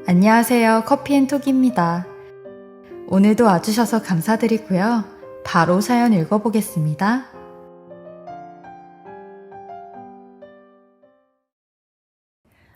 안녕하세요. 커피앤톡입니다. 오늘도 와주셔서 감사드리고요. 바로 사연 읽어보겠습니다.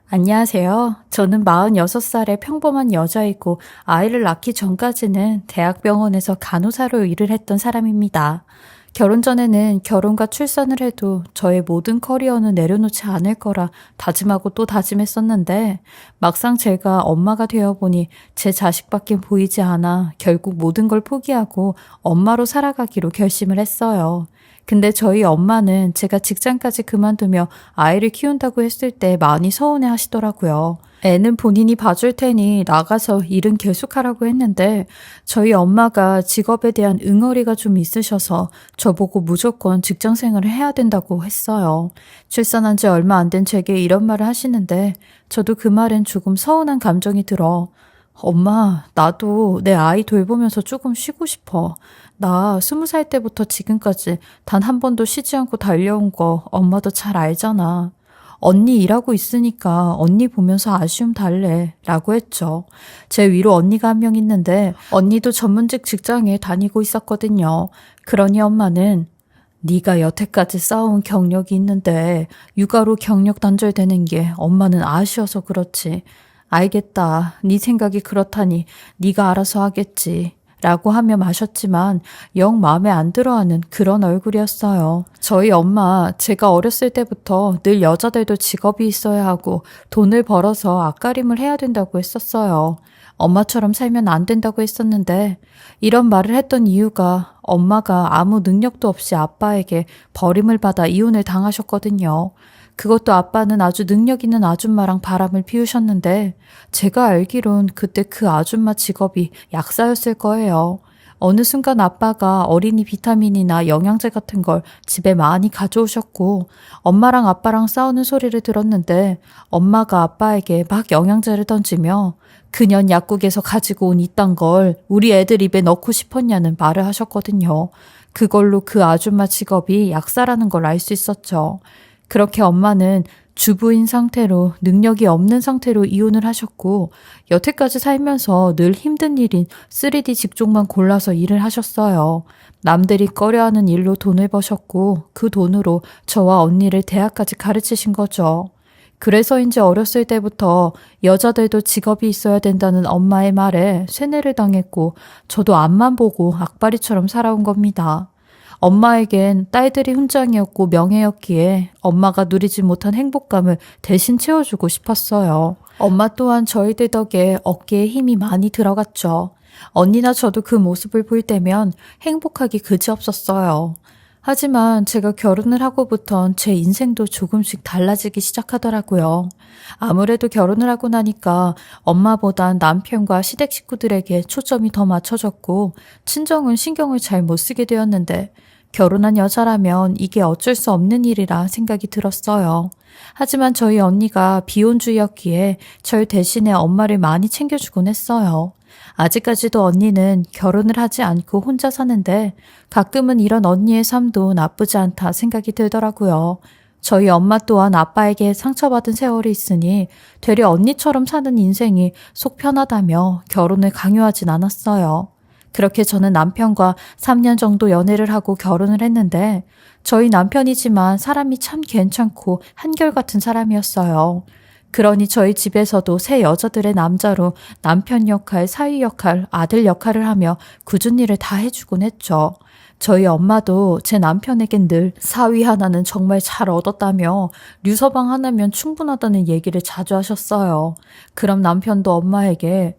안녕하세요. 저는 46살의 평범한 여자이고 아이를 낳기 전까지는 대학병원에서 간호사로 일을 했던 사람입니다. 결혼 전에는 결혼과 출산을 해도 저의 모든 커리어는 내려놓지 않을 거라 다짐하고 또 다짐했었는데 막상 제가 엄마가 되어보니 제 자식밖엔 보이지 않아 결국 모든 걸 포기하고 엄마로 살아가기로 결심을 했어요. 근데 저희 엄마는 제가 직장까지 그만두며 아이를 키운다고 했을 때 많이 서운해 하시더라고요. 애는 본인이 봐줄 테니 나가서 일은 계속하라고 했는데 저희 엄마가 직업에 대한 응어리가 좀 있으셔서 저보고 무조건 직장 생활을 해야 된다고 했어요. 출산한 지 얼마 안 된 제게 이런 말을 하시는데 저도 그 말엔 조금 서운한 감정이 들어 엄마, 나도 내 아이 돌보면서 조금 쉬고 싶어. 나 20살 때부터 지금까지 단 한 번도 쉬지 않고 달려온 거 엄마도 잘 알잖아. 언니 일하고 있으니까 언니 보면서 아쉬움 달래 라고 했죠. 제 위로 언니가 한 명 있는데 언니도 전문직 직장에 다니고 있었거든요. 그러니 엄마는 네가 여태까지 쌓아온 경력이 있는데 육아로 경력 단절되는 게 엄마는 아쉬워서 그렇지. 알겠다. 네 생각이 그렇다니 네가 알아서 하겠지. 라고 하며 마셨지만 영 마음에 안 들어하는 그런 얼굴이었어요. 저희 엄마, 제가 어렸을 때부터 늘 여자들도 직업이 있어야 하고 돈을 벌어서 앞가림을 해야 된다고 했었어요. 엄마처럼 살면 안 된다고 했었는데 이런 말을 했던 이유가 엄마가 아무 능력도 없이 아빠에게 버림을 받아 이혼을 당하셨거든요. 그것도 아빠는 아주 능력 있는 아줌마랑 바람을 피우셨는데 제가 알기론 그때 그 아줌마 직업이 약사였을 거예요. 어느 순간 아빠가 어린이 비타민이나 영양제 같은 걸 집에 많이 가져오셨고 엄마랑 아빠랑 싸우는 소리를 들었는데 엄마가 아빠에게 막 영양제를 던지며 그년 약국에서 가지고 온 이딴 걸 우리 애들 입에 넣고 싶었냐는 말을 하셨거든요. 그걸로 그 아줌마 직업이 약사라는 걸 알 수 있었죠. 그렇게 엄마는 주부인 상태로 능력이 없는 상태로 이혼을 하셨고 여태까지 살면서 늘 힘든 일인 3D 직종만 골라서 일을 하셨어요. 남들이 꺼려하는 일로 돈을 버셨고 그 돈으로 저와 언니를 대학까지 가르치신 거죠. 그래서인지 어렸을 때부터 여자들도 직업이 있어야 된다는 엄마의 말에 세뇌를 당했고 저도 앞만 보고 악바리처럼 살아온 겁니다. 엄마에겐 딸들이 훈장이었고 명예였기에 엄마가 누리지 못한 행복감을 대신 채워주고 싶었어요. 엄마 또한 저희들 덕에 어깨에 힘이 많이 들어갔죠. 언니나 저도 그 모습을 볼 때면 행복하기 그지없었어요. 하지만 제가 결혼을 하고부턴 제 인생도 조금씩 달라지기 시작하더라고요. 아무래도 결혼을 하고 나니까 엄마보단 남편과 시댁 식구들에게 초점이 더 맞춰졌고 친정은 신경을 잘 못 쓰게 되었는데 결혼한 여자라면 이게 어쩔 수 없는 일이라 생각이 들었어요. 하지만 저희 언니가 비혼주의였기에 절 대신에 엄마를 많이 챙겨주곤 했어요. 아직까지도 언니는 결혼을 하지 않고 혼자 사는데 가끔은 이런 언니의 삶도 나쁘지 않다 생각이 들더라고요. 저희 엄마 또한 아빠에게 상처받은 세월이 있으니 되려 언니처럼 사는 인생이 속 편하다며 결혼을 강요하진 않았어요. 그렇게 저는 남편과 3년 정도 연애를 하고 결혼을 했는데 저희 남편이지만 사람이 참 괜찮고 한결같은 사람이었어요. 그러니 저희 집에서도 새 여자들의 남자로 남편 역할, 사위 역할, 아들 역할을 하며 굳은 일을 다 해주곤 했죠. 저희 엄마도 제 남편에겐 늘 사위 하나는 정말 잘 얻었다며 류서방 하나면 충분하다는 얘기를 자주 하셨어요. 그럼 남편도 엄마에게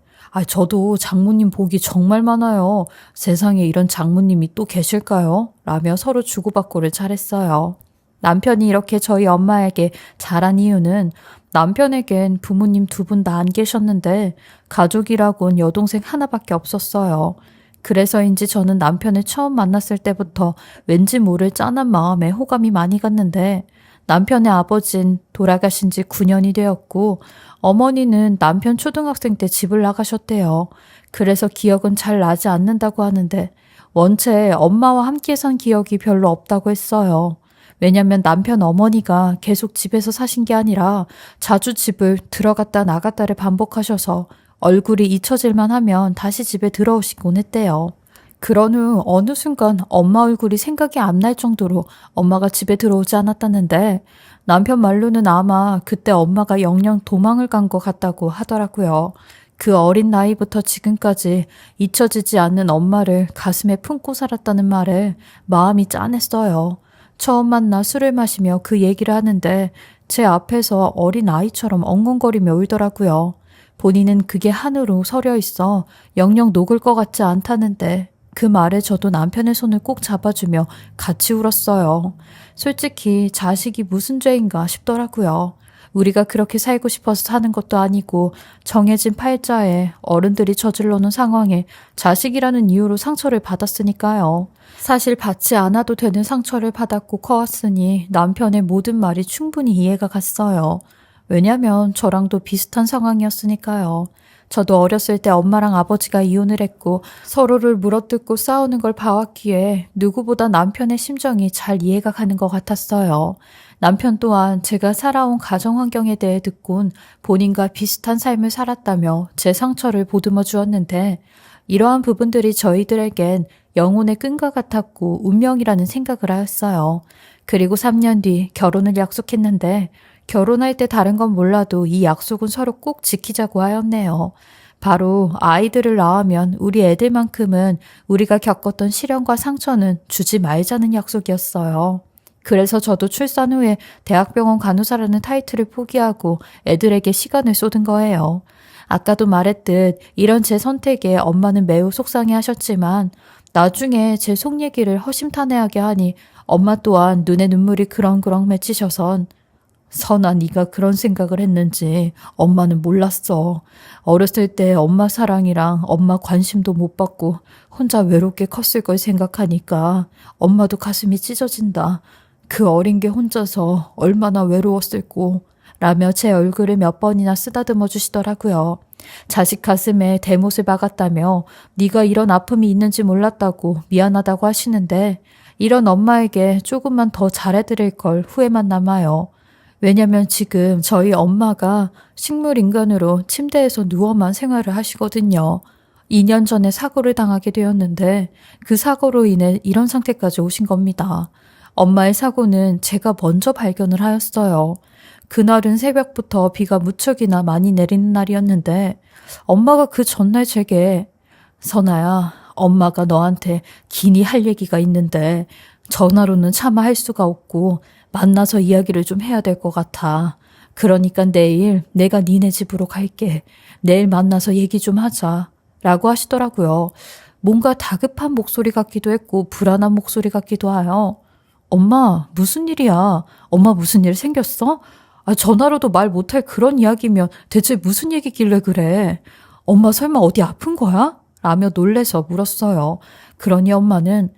저도 장모님 복이 정말 많아요. 세상에 이런 장모님이 또 계실까요? 라며 서로 주고받고를 잘했어요. 남편이 이렇게 저희 엄마에게 잘한 이유는 남편에겐 부모님 2분 다 안 계셨는데 가족이라곤 여동생 하나밖에 없었어요. 그래서인지 저는 남편을 처음 만났을 때부터 왠지 모를 짠한 마음에 호감이 많이 갔는데 남편의 아버진 돌아가신 지 9년이 되었고 어머니는 남편 초등학생 때 집을 나가셨대요. 그래서 기억은 잘 나지 않는다고 하는데 원체 엄마와 함께 산 기억이 별로 없다고 했어요. 왜냐면 남편 어머니가 계속 집에서 사신 게 아니라 자주 집을 들어갔다 나갔다를 반복하셔서 얼굴이 잊혀질만 하면 다시 집에 들어오시곤 했대요. 그런 후 어느 순간 엄마 얼굴이 생각이 안 날 정도로 엄마가 집에 들어오지 않았다는데 남편 말로는 아마 그때 엄마가 영영 도망을 간 것 같다고 하더라고요. 그 어린 나이부터 지금까지 잊혀지지 않는 엄마를 가슴에 품고 살았다는 말에 마음이 짠했어요. 처음 만나 술을 마시며 그 얘기를 하는데 제 앞에서 어린 아이처럼 엉엉거리며 울더라고요. 본인은 그게 한으로 서려 있어 영영 녹을 것 같지 않다는데 그 말에 저도 남편의 손을 꼭 잡아주며 같이 울었어요. 솔직히 자식이 무슨 죄인가 싶더라고요. 우리가 그렇게 살고 싶어서 사는 것도 아니고 정해진 팔자에 어른들이 저질러 놓은 상황에 자식이라는 이유로 상처를 받았으니까요. 사실 받지 않아도 되는 상처를 받았고 커왔으니 남편의 모든 말이 충분히 이해가 갔어요. 왜냐면 저랑도 비슷한 상황이었으니까요. 저도 어렸을 때 엄마랑 아버지가 이혼을 했고 서로를 물어뜯고 싸우는 걸 봐왔기에 누구보다 남편의 심정이 잘 이해가 가는 것 같았어요. 남편 또한 제가 살아온 가정 환경에 대해 듣곤 본인과 비슷한 삶을 살았다며 제 상처를 보듬어 주었는데 이러한 부분들이 저희들에겐 영혼의 끈과 같았고 운명이라는 생각을 하였어요. 그리고 3년 뒤 결혼을 약속했는데 결혼할 때 다른 건 몰라도 이 약속은 서로 꼭 지키자고 하였네요. 바로 아이들을 낳으면 우리 애들만큼은 우리가 겪었던 시련과 상처는 주지 말자는 약속이었어요. 그래서 저도 출산 후에 대학병원 간호사라는 타이틀을 포기하고 애들에게 시간을 쏟은 거예요. 아까도 말했듯 이런 제 선택에 엄마는 매우 속상해 하셨지만 나중에 제 속 얘기를 허심탄회하게 하니 엄마 또한 눈에 눈물이 그렁그렁 맺히셔선 선아, 네가 그런 생각을 했는지 엄마는 몰랐어. 어렸을 때 엄마 사랑이랑 엄마 관심도 못 받고 혼자 외롭게 컸을 걸 생각하니까 엄마도 가슴이 찢어진다. 그 어린 게 혼자서 얼마나 외로웠을꼬 라며 제 얼굴을 몇 번이나 쓰다듬어 주시더라고요. 자식 가슴에 대못을 박았다며 네가 이런 아픔이 있는지 몰랐다고 미안하다고 하시는데 이런 엄마에게 조금만 더 잘해드릴 걸 후회만 남아요. 왜냐면 지금 저희 엄마가 식물인간으로 침대에서 누워만 생활을 하시거든요. 2년 전에 사고를 당하게 되었는데 그 사고로 인해 이런 상태까지 오신 겁니다. 엄마의 사고는 제가 먼저 발견을 하였어요. 그날은 새벽부터 비가 무척이나 많이 내리는 날이었는데 엄마가 그 전날 제게 선아야, 엄마가 너한테 긴히 할 얘기가 있는데 전화로는 차마 할 수가 없고 만나서 이야기를 좀 해야 될 것 같아. 그러니까 내일 내가 니네 집으로 갈게. 내일 만나서 얘기 좀 하자. 라고 하시더라고요. 뭔가 다급한 목소리 같기도 했고 불안한 목소리 같기도 하여 엄마 무슨 일이야? 엄마 무슨 일 생겼어? 전화로도 말 못할 그런 이야기면 대체 무슨 얘기길래 그래? 엄마 설마 어디 아픈 거야? 라며 놀래서 물었어요. 그러니 엄마는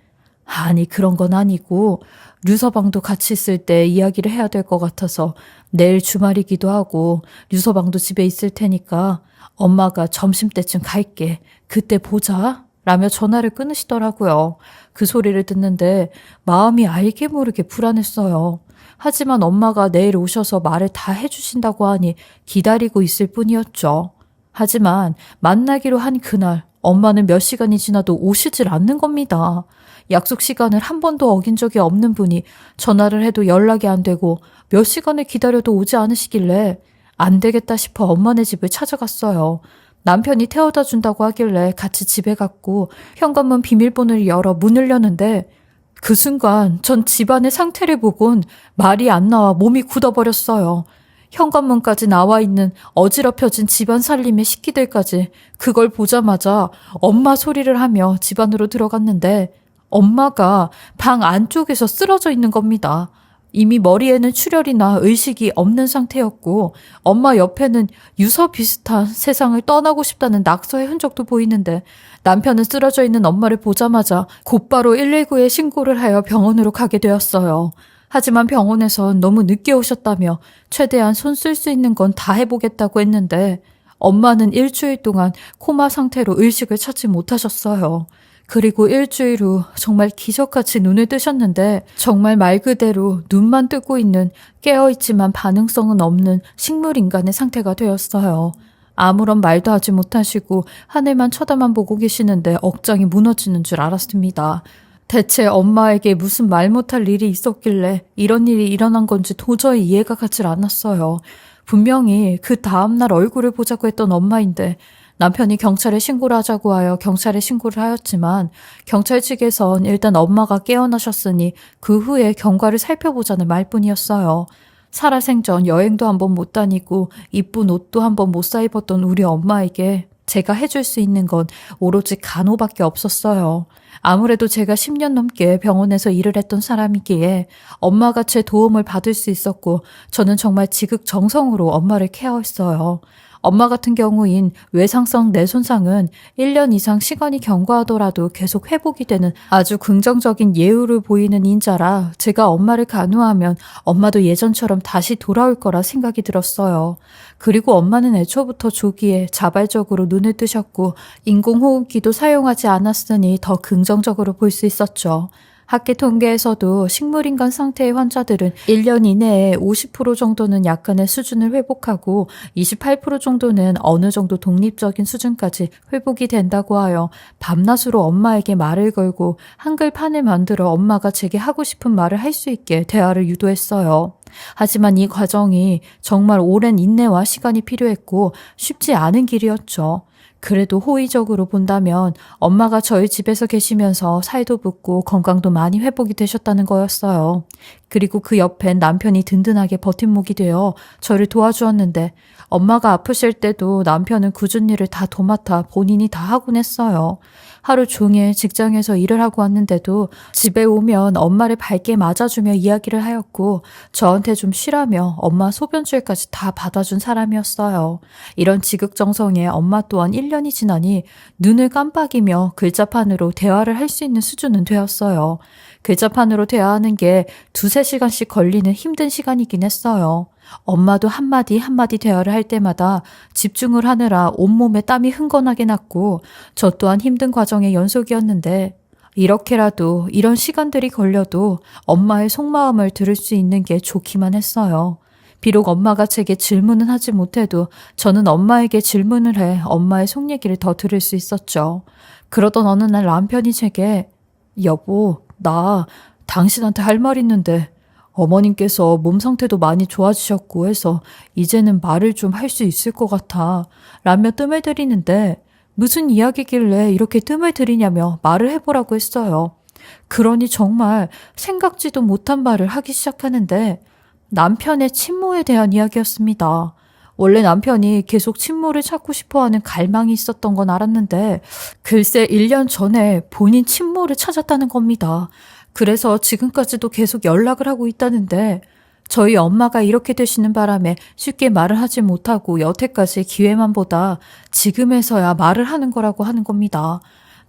아니 그런 건 아니고 류서방도 같이 있을 때 이야기를 해야 될 것 같아서 내일 주말이기도 하고 류서방도 집에 있을 테니까 엄마가 점심때쯤 갈게. 그때 보자. 라며 전화를 끊으시더라고요. 그 소리를 듣는데 마음이 알게 모르게 불안했어요. 하지만 엄마가 내일 오셔서 말을 다 해주신다고 하니 기다리고 있을 뿐이었죠. 하지만 만나기로 한 그날 엄마는 몇 시간이 지나도 오시질 않는 겁니다. 약속 시간을 한 번도 어긴 적이 없는 분이 전화를 해도 연락이 안 되고 몇 시간을 기다려도 오지 않으시길래 안 되겠다 싶어 엄마네 집을 찾아갔어요. 남편이 태워다 준다고 하길래 같이 집에 갔고 현관문 비밀번호를 열어 문을 여는데 그 순간 전 집안의 상태를 보곤 말이 안 나와 몸이 굳어버렸어요. 현관문까지 나와 있는 어지럽혀진 집안 살림의 식기들까지 그걸 보자마자 엄마 소리를 하며 집 안으로 들어갔는데 엄마가 방 안쪽에서 쓰러져 있는 겁니다. 이미 머리에는 출혈이나 의식이 없는 상태였고 엄마 옆에는 유서 비슷한 세상을 떠나고 싶다는 낙서의 흔적도 보이는데 남편은 쓰러져 있는 엄마를 보자마자 곧바로 119에 신고를 하여 병원으로 가게 되었어요. 하지만 병원에선 너무 늦게 오셨다며 최대한 손 쓸 수 있는 건 다 해보겠다고 했는데 엄마는 일주일 동안 코마 상태로 의식을 찾지 못하셨어요. 그리고 일주일 후 정말 기적같이 눈을 뜨셨는데 정말 말 그대로 눈만 뜨고 있는 깨어있지만 반응성은 없는 식물인간의 상태가 되었어요. 아무런 말도 하지 못하시고 하늘만 쳐다만 보고 계시는데 억장이 무너지는 줄 알았습니다. 대체 엄마에게 무슨 말 못할 일이 있었길래 이런 일이 일어난 건지 도저히 이해가 가질 않았어요. 분명히 그 다음날 얼굴을 보자고 했던 엄마인데 남편이 경찰에 신고를 하자고 하여 경찰에 신고를 하였지만 경찰 측에선 일단 엄마가 깨어나셨으니 그 후에 경과를 살펴보자는 말뿐이었어요. 살아생전 여행도 한번 못 다니고 이쁜 옷도 한번 못 사 입었던 우리 엄마에게 제가 해줄 수 있는 건 오로지 간호밖에 없었어요. 아무래도 제가 10년 넘게 병원에서 일을 했던 사람이기에 엄마가 제 도움을 받을 수 있었고 저는 정말 지극정성으로 엄마를 케어했어요. 엄마 같은 경우인 외상성 뇌손상은 1년 이상 시간이 경과하더라도 계속 회복이 되는 아주 긍정적인 예우를 보이는 인자라 제가 엄마를 간호하면 엄마도 예전처럼 다시 돌아올 거라 생각이 들었어요. 그리고 엄마는 애초부터 조기에 자발적으로 눈을 뜨셨고 인공호흡기도 사용하지 않았으니 더 긍정적으로 볼 수 있었죠. 학계 통계에서도 식물인간 상태의 환자들은 1년 이내에 50% 정도는 약간의 수준을 회복하고 28% 정도는 어느 정도 독립적인 수준까지 회복이 된다고 하여 밤낮으로 엄마에게 말을 걸고 한글판을 만들어 엄마가 제게 하고 싶은 말을 할 수 있게 대화를 유도했어요. 하지만 이 과정이 정말 오랜 인내와 시간이 필요했고 쉽지 않은 길이었죠. 그래도 호의적으로 본다면 엄마가 저희 집에서 계시면서 살도 붙고 건강도 많이 회복이 되셨다는 거였어요. 그리고 그 옆엔 남편이 든든하게 버팀목이 되어 저를 도와주었는데 엄마가 아프실 때도 남편은 굳은 일을 다 도맡아 본인이 다 하곤 했어요. 하루 종일 직장에서 일을 하고 왔는데도 집에 오면 엄마를 밝게 맞아주며 이야기를 하였고 저한테 좀 쉬라며 엄마 소변줄까지 다 받아준 사람이었어요. 이런 지극정성에 엄마 또한 1년이 지나니 눈을 깜빡이며 글자판으로 대화를 할 수 있는 수준은 되었어요. 글자판으로 대화하는 게 2-3시간씩 걸리는 힘든 시간이긴 했어요. 엄마도 한마디 한마디 대화를 할 때마다 집중을 하느라 온몸에 땀이 흥건하게 났고 저 또한 힘든 과정의 연속이었는데 이렇게라도 이런 시간들이 걸려도 엄마의 속마음을 들을 수 있는 게 좋기만 했어요. 비록 엄마가 제게 질문은 하지 못해도 저는 엄마에게 질문을 해 엄마의 속 얘기를 더 들을 수 있었죠. 그러던 어느 날 남편이 제게 여보, 나 당신한테 할 말 있는데 어머님께서 몸 상태도 많이 좋아지셨고 해서 이제는 말을 좀 할 수 있을 것 같아 라며 뜸을 들이는데 무슨 이야기길래 이렇게 뜸을 들이냐며 말을 해보라고 했어요. 그러니 정말 생각지도 못한 말을 하기 시작하는데 남편의 친모에 대한 이야기였습니다. 원래 남편이 계속 친모를 찾고 싶어하는 갈망이 있었던 건 알았는데 글쎄 1년 전에 본인 친모를 찾았다는 겁니다. 그래서 지금까지도 계속 연락을 하고 있다는데 저희 엄마가 이렇게 되시는 바람에 쉽게 말을 하지 못하고 여태까지 기회만 보다 지금에서야 말을 하는 거라고 하는 겁니다.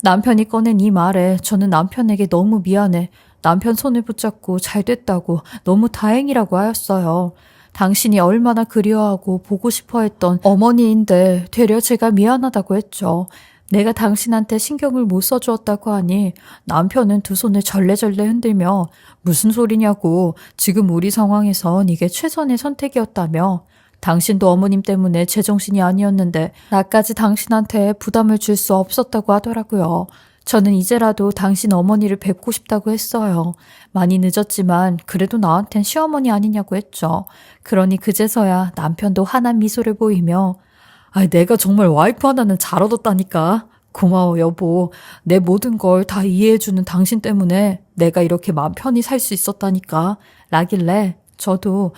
남편이 꺼낸 이 말에 저는 남편에게 너무 미안해. 남편 손을 붙잡고 잘 됐다고 너무 다행이라고 하였어요. 당신이 얼마나 그리워하고 보고 싶어 했던 어머니인데 되려 제가 미안하다고 했죠. 내가 당신한테 신경을 못 써주었다고 하니 남편은 두 손을 절레절레 흔들며 무슨 소리냐고 지금 우리 상황에선 이게 최선의 선택이었다며 당신도 어머님 때문에 제정신이 아니었는데 나까지 당신한테 부담을 줄 수 없었다고 하더라고요. 저는 이제라도 당신 어머니를 뵙고 싶다고 했어요. 많이 늦었지만 그래도 나한텐 시어머니 아니냐고 했죠. 그러니 그제서야 남편도 환한 미소를 보이며 내가 정말 와이프 하나는 잘 얻었다니까. 고마워 여보. 내 모든 걸 다 이해해주는 당신 때문에 내가 이렇게 마음 편히 살 수 있었다니까. 라길래 저도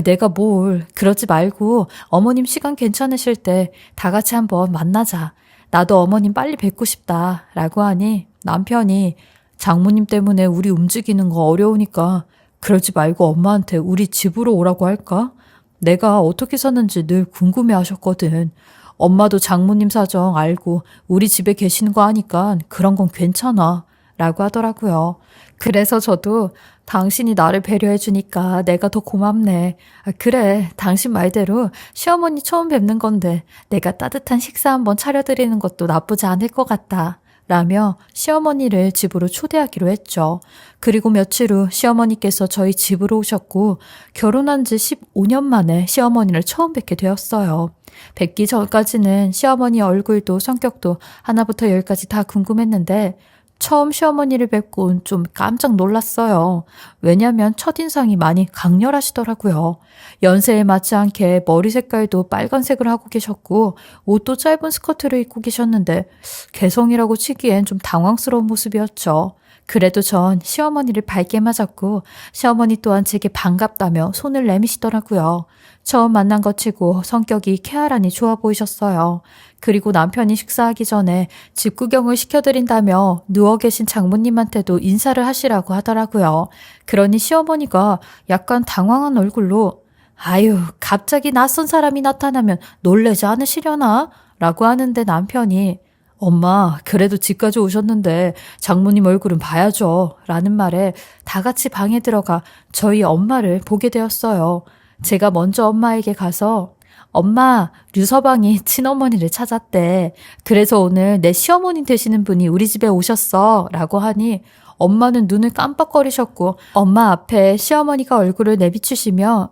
내가 뭘 그러지 말고 어머님 시간 괜찮으실 때 다 같이 한번 만나자. 나도 어머님 빨리 뵙고 싶다. 라고 하니 남편이 장모님 때문에 우리 움직이는 거 어려우니까 그러지 말고 엄마한테 우리 집으로 오라고 할까? 내가 어떻게 사는지 늘 궁금해 하셨거든. 엄마도 장모님 사정 알고 우리 집에 계시는 거 아니까 그런 건 괜찮아. 라고 하더라고요. 그래서 저도 당신이 나를 배려해 주니까 내가 더 고맙네. 그래, 당신 말대로 시어머니 처음 뵙는 건데 내가 따뜻한 식사 한번 차려드리는 것도 나쁘지 않을 것 같다. 라며 시어머니를 집으로 초대하기로 했죠. 그리고 며칠 후 시어머니께서 저희 집으로 오셨고 결혼한 지 15년 만에 시어머니를 처음 뵙게 되었어요. 뵙기 전까지는 시어머니 얼굴도 성격도 하나부터 열까지 다 궁금했는데 처음 시어머니를 뵙곤 좀 깜짝 놀랐어요. 왜냐면 첫인상이 많이 강렬하시더라고요. 연세에 맞지 않게 머리 색깔도 빨간색을 하고 계셨고 옷도 짧은 스커트를 입고 계셨는데 개성이라고 치기엔 좀 당황스러운 모습이었죠. 그래도 전 시어머니를 밝게 맞았고 시어머니 또한 제게 반갑다며 손을 내미시더라고요. 처음 만난 것 치고 성격이 쾌활하니 좋아 보이셨어요. 그리고 남편이 식사하기 전에 집 구경을 시켜드린다며 누워 계신 장모님한테도 인사를 하시라고 하더라고요. 그러니 시어머니가 약간 당황한 얼굴로 아유, 갑자기 낯선 사람이 나타나면 놀라지 않으시려나? 라고 하는데 남편이 엄마, 그래도 집까지 오셨는데 장모님 얼굴은 봐야죠. 라는 말에 다 같이 방에 들어가 저희 엄마를 보게 되었어요. 제가 먼저 엄마에게 가서 엄마, 류서방이 친어머니를 찾았대. 그래서 오늘 내 시어머니 되시는 분이 우리 집에 오셨어. 라고 하니 엄마는 눈을 깜빡거리셨고 엄마 앞에 시어머니가 얼굴을 내비추시며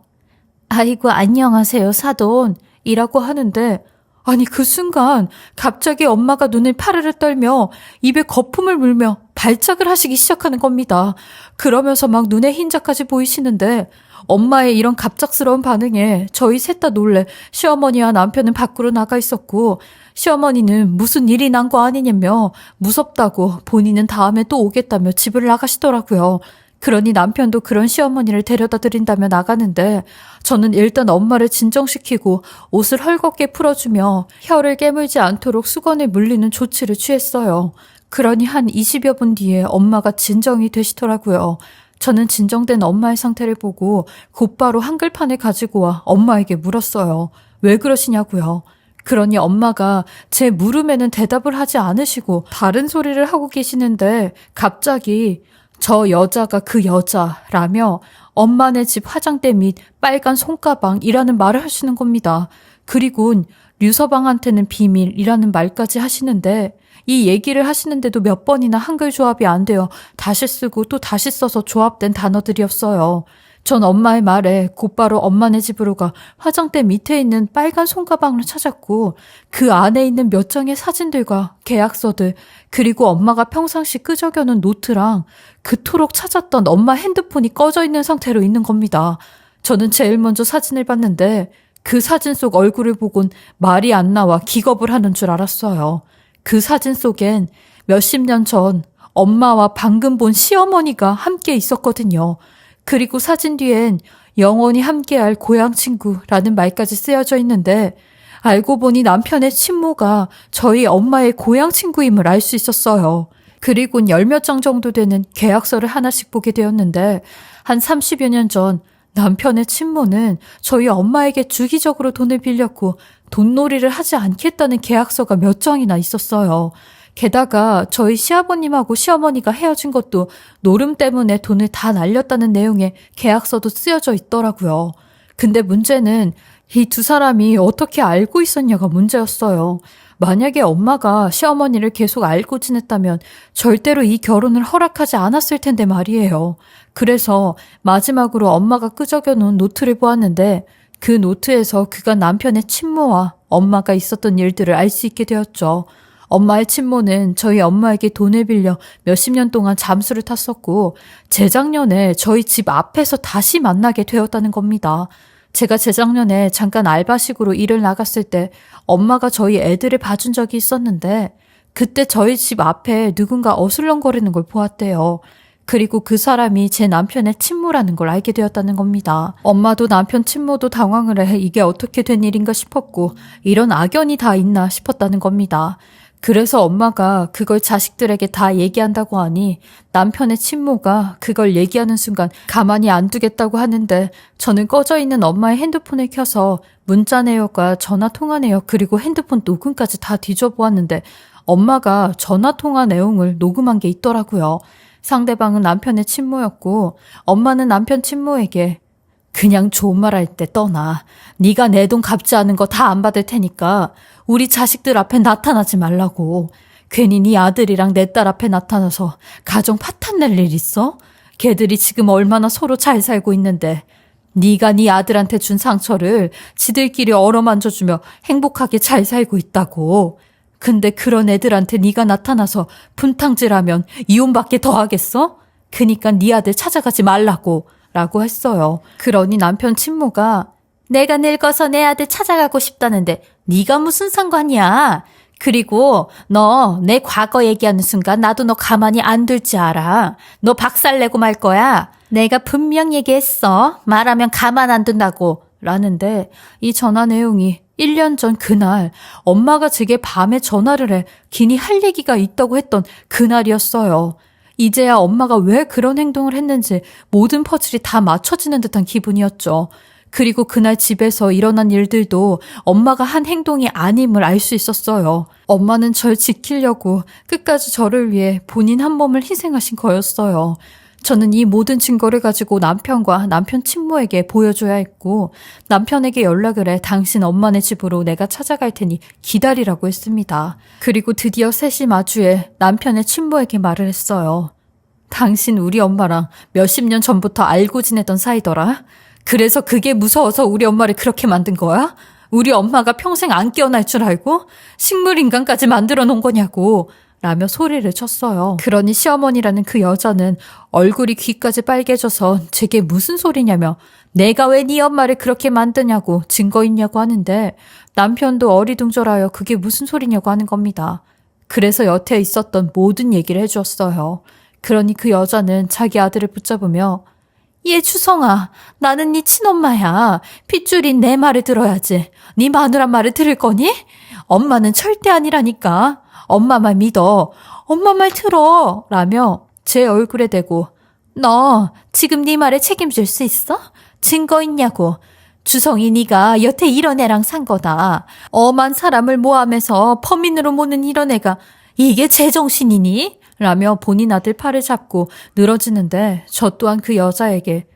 아이고 안녕하세요 사돈 이라고 하는데 아니 그 순간 갑자기 엄마가 눈을 파르르 떨며 입에 거품을 물며 발작을 하시기 시작하는 겁니다. 그러면서 막 눈에 흰자까지 보이시는데 엄마의 이런 갑작스러운 반응에 저희 셋 다 놀래 시어머니와 남편은 밖으로 나가 있었고 시어머니는 무슨 일이 난 거 아니냐며 무섭다고 본인은 다음에 또 오겠다며 집을 나가시더라고요. 그러니 남편도 그런 시어머니를 데려다 드린다며 나가는데 저는 일단 엄마를 진정시키고 옷을 헐겁게 풀어주며 혀를 깨물지 않도록 수건에 물리는 조치를 취했어요. 그러니 한 20여 분 뒤에 엄마가 진정이 되시더라고요. 저는 진정된 엄마의 상태를 보고 곧바로 한글판을 가지고 와 엄마에게 물었어요. 왜 그러시냐고요. 그러니 엄마가 제 물음에는 대답을 하지 않으시고 다른 소리를 하고 계시는데 갑자기 저 여자가 그 여자라며 엄마네 집 화장대 및 빨간 손가방이라는 말을 하시는 겁니다. 그리곤 류서방한테는 비밀이라는 말까지 하시는데 이 얘기를 하시는데도 몇 번이나 한글 조합이 안 되어 다시 쓰고 또 다시 써서 조합된 단어들이었어요. 전 엄마의 말에 곧바로 엄마네 집으로 가 화장대 밑에 있는 빨간 손가방을 찾았고 그 안에 있는 몇 장의 사진들과 계약서들 그리고 엄마가 평상시 끄적여놓은 노트랑 그토록 찾았던 엄마 핸드폰이 꺼져 있는 상태로 있는 겁니다. 저는 제일 먼저 사진을 봤는데 그 사진 속 얼굴을 보곤 말이 안 나와 기겁을 하는 줄 알았어요. 그 사진 속엔 몇십 년 전 엄마와 방금 본 시어머니가 함께 있었거든요. 그리고 사진 뒤엔 영원히 함께할 고향 친구라는 말까지 쓰여져 있는데 알고 보니 남편의 친모가 저희 엄마의 고향 친구임을 알 수 있었어요. 그리고 10몇 장 정도 되는 계약서를 하나씩 보게 되었는데 한 30여 년 전 남편의 친모는 저희 엄마에게 주기적으로 돈을 빌렸고 돈놀이를 하지 않겠다는 계약서가 몇 장이나 있었어요. 게다가 저희 시아버님하고 시어머니가 헤어진 것도 노름 때문에 돈을 다 날렸다는 내용의 계약서도 쓰여져 있더라고요. 근데 문제는 이 두 사람이 어떻게 알고 있었냐가 문제였어요. 만약에 엄마가 시어머니를 계속 알고 지냈다면 절대로 이 결혼을 허락하지 않았을 텐데 말이에요. 그래서 마지막으로 엄마가 끄적여 놓은 노트를 보았는데 그 노트에서 그간 남편의 친모와 엄마가 있었던 일들을 알 수 있게 되었죠. 엄마의 친모는 저희 엄마에게 돈을 빌려 몇십 년 동안 잠수를 탔었고 재작년에 저희 집 앞에서 다시 만나게 되었다는 겁니다. 제가 재작년에 잠깐 알바식으로 일을 나갔을 때 엄마가 저희 애들을 봐준 적이 있었는데 그때 저희 집 앞에 누군가 어슬렁거리는 걸 보았대요. 그리고 그 사람이 제 남편의 친모라는 걸 알게 되었다는 겁니다. 엄마도 남편 친모도 당황을 해 이게 어떻게 된 일인가 싶었고 이런 악연이 다 있나 싶었다는 겁니다. 그래서 엄마가 그걸 자식들에게 다 얘기한다고 하니 남편의 친모가 그걸 얘기하는 순간 가만히 안 두겠다고 하는데 저는 꺼져 있는 엄마의 핸드폰을 켜서 문자 내역과 전화 통화 내역 그리고 핸드폰 녹음까지 다 뒤져보았는데 엄마가 전화 통화 내용을 녹음한 게 있더라고요. 상대방은 남편의 친모였고 엄마는 남편 친모에게 그냥 좋은 말 할 때 떠나. 네가 내 돈 갚지 않은 거 다 안 받을 테니까 우리 자식들 앞에 나타나지 말라고. 괜히 네 아들이랑 내 딸 앞에 나타나서 가정 파탄 낼 일 있어? 걔들이 지금 얼마나 서로 잘 살고 있는데 네가 네 아들한테 준 상처를 지들끼리 어루만져주며 행복하게 잘 살고 있다고. 근데 그런 애들한테 네가 나타나서 분탕질하면 이혼받게 더 하겠어? 그니까 네 아들 찾아가지 말라고 라고 했어요. 그러니 남편 친모가 내가 늙어서 내 아들 찾아가고 싶다는데 네가 무슨 상관이야? 그리고 너 내 과거 얘기하는 순간 나도 너 가만히 안 둘 줄 알아. 너 박살내고 말 거야. 내가 분명 얘기했어. 말하면 가만 안 둔다고. 라는데 이 전화 내용이 1년 전 그날 엄마가 제게 밤에 전화를 해 긴히 할 얘기가 있다고 했던 그날이었어요. 이제야 엄마가 왜 그런 행동을 했는지 모든 퍼즐이 다 맞춰지는 듯한 기분이었죠. 그리고 그날 집에서 일어난 일들도 엄마가 한 행동이 아님을 알 수 있었어요. 엄마는 절 지키려고 끝까지 저를 위해 본인 한 몸을 희생하신 거였어요. 저는 이 모든 증거를 가지고 남편과 남편 친모에게 보여줘야 했고 남편에게 연락을 해 당신 엄마네 집으로 내가 찾아갈 테니 기다리라고 했습니다. 그리고 드디어 셋이 마주해 남편의 친모에게 말을 했어요. 당신 우리 엄마랑 몇십 년 전부터 알고 지내던 사이더라? 그래서 그게 무서워서 우리 엄마를 그렇게 만든 거야? 우리 엄마가 평생 안 깨어날 줄 알고 식물인간까지 만들어 놓은 거냐고 라며 소리를 쳤어요. 그러니 시어머니라는 그 여자는 얼굴이 귀까지 빨개져서 제게 무슨 소리냐며 내가 왜 네 엄마를 그렇게 만드냐고 증거 있냐고 하는데 남편도 어리둥절하여 그게 무슨 소리냐고 하는 겁니다. 그래서 여태 있었던 모든 얘기를 해주었어요. 그러니 그 여자는 자기 아들을 붙잡으며 얘 주성아, 나는 네 친엄마야. 핏줄인 내 말을 들어야지. 네 마누라 말을 들을 거니? 엄마는 절대 아니라니까. 엄마 말 믿어. 엄마 말 들어. 라며 제 얼굴에 대고 너 지금 네 말에 책임질 수 있어? 증거 있냐고. 주성이 네가 여태 이런 애랑 산 거다. 엄한 사람을 모함해서 범인으로 모는 이런 애가 이게 제정신이니? 라며 본인 아들 팔을 잡고 늘어지는데 저 또한 그 여자에게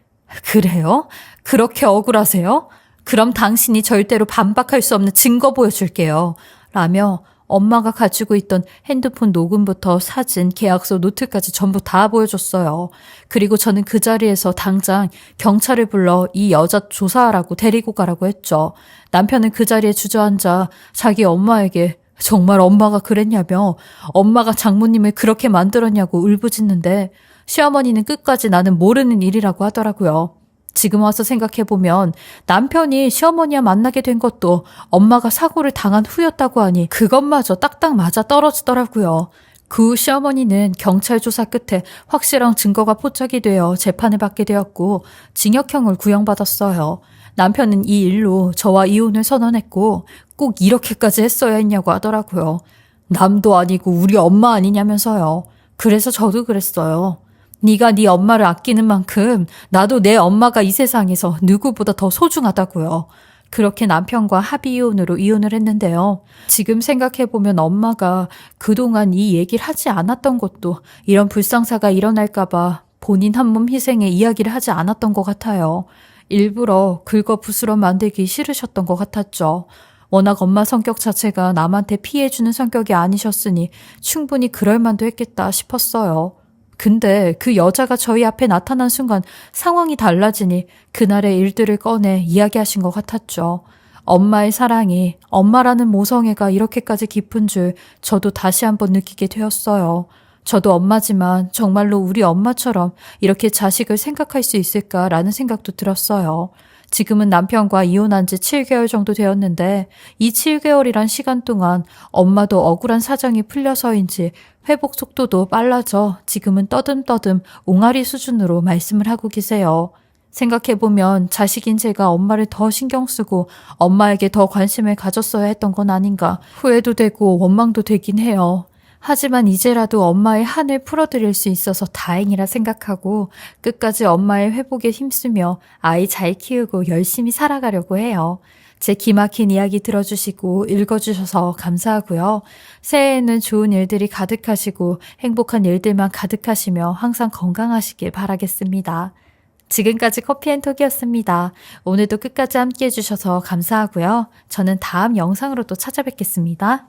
그래요? 그렇게 억울하세요? 그럼 당신이 절대로 반박할 수 없는 증거 보여줄게요. 라며 엄마가 가지고 있던 핸드폰 녹음부터 사진, 계약서, 노트까지 전부 다 보여줬어요. 그리고 저는 그 자리에서 당장 경찰을 불러 이 여자 조사하라고 데리고 가라고 했죠. 남편은 그 자리에 주저앉아 자기 엄마에게 정말 엄마가 그랬냐며 엄마가 장모님을 그렇게 만들었냐고 울부짖는데 시어머니는 끝까지 나는 모르는 일이라고 하더라고요. 지금 와서 생각해보면 남편이 시어머니와 만나게 된 것도 엄마가 사고를 당한 후였다고 하니 그것마저 딱딱 맞아 떨어지더라고요. 그 후 시어머니는 경찰 조사 끝에 확실한 증거가 포착이 되어 재판을 받게 되었고 징역형을 구형받았어요. 남편은 이 일로 저와 이혼을 선언했고 꼭 이렇게까지 했어야 했냐고 하더라고요. 남도 아니고 우리 엄마 아니냐면서요. 그래서 저도 그랬어요. 네가 네 엄마를 아끼는 만큼 나도 내 엄마가 이 세상에서 누구보다 더 소중하다고요. 그렇게 남편과 합의 이혼으로 이혼을 했는데요. 지금 생각해보면 엄마가 그동안 이 얘기를 하지 않았던 것도 이런 불상사가 일어날까봐 본인 한 몸 희생에 이야기를 하지 않았던 것 같아요. 일부러 긁어 부스러 만들기 싫으셨던 것 같았죠. 워낙 엄마 성격 자체가 남한테 피해주는 성격이 아니셨으니 충분히 그럴 만도 했겠다 싶었어요. 근데 그 여자가 저희 앞에 나타난 순간 상황이 달라지니 그날의 일들을 꺼내 이야기하신 것 같았죠. 엄마의 사랑이 엄마라는 모성애가 이렇게까지 깊은 줄 저도 다시 한번 느끼게 되었어요. 저도 엄마지만 정말로 우리 엄마처럼 이렇게 자식을 생각할 수 있을까라는 생각도 들었어요. 지금은 남편과 이혼한 지 7개월 정도 되었는데 이 7개월이란 시간 동안 엄마도 억울한 사정이 풀려서인지 회복 속도도 빨라져 지금은 떠듬떠듬 옹알이 수준으로 말씀을 하고 계세요. 생각해보면 자식인 제가 엄마를 더 신경 쓰고 엄마에게 더 관심을 가졌어야 했던 건 아닌가 후회도 되고 원망도 되긴 해요. 하지만 이제라도 엄마의 한을 풀어드릴 수 있어서 다행이라 생각하고 끝까지 엄마의 회복에 힘쓰며 아이 잘 키우고 열심히 살아가려고 해요. 제 기막힌 이야기 들어주시고 읽어주셔서 감사하고요. 새해에는 좋은 일들이 가득하시고 행복한 일들만 가득하시며 항상 건강하시길 바라겠습니다. 지금까지 커피앤톡이었습니다. 오늘도 끝까지 함께 해주셔서 감사하고요. 저는 다음 영상으로 또 찾아뵙겠습니다.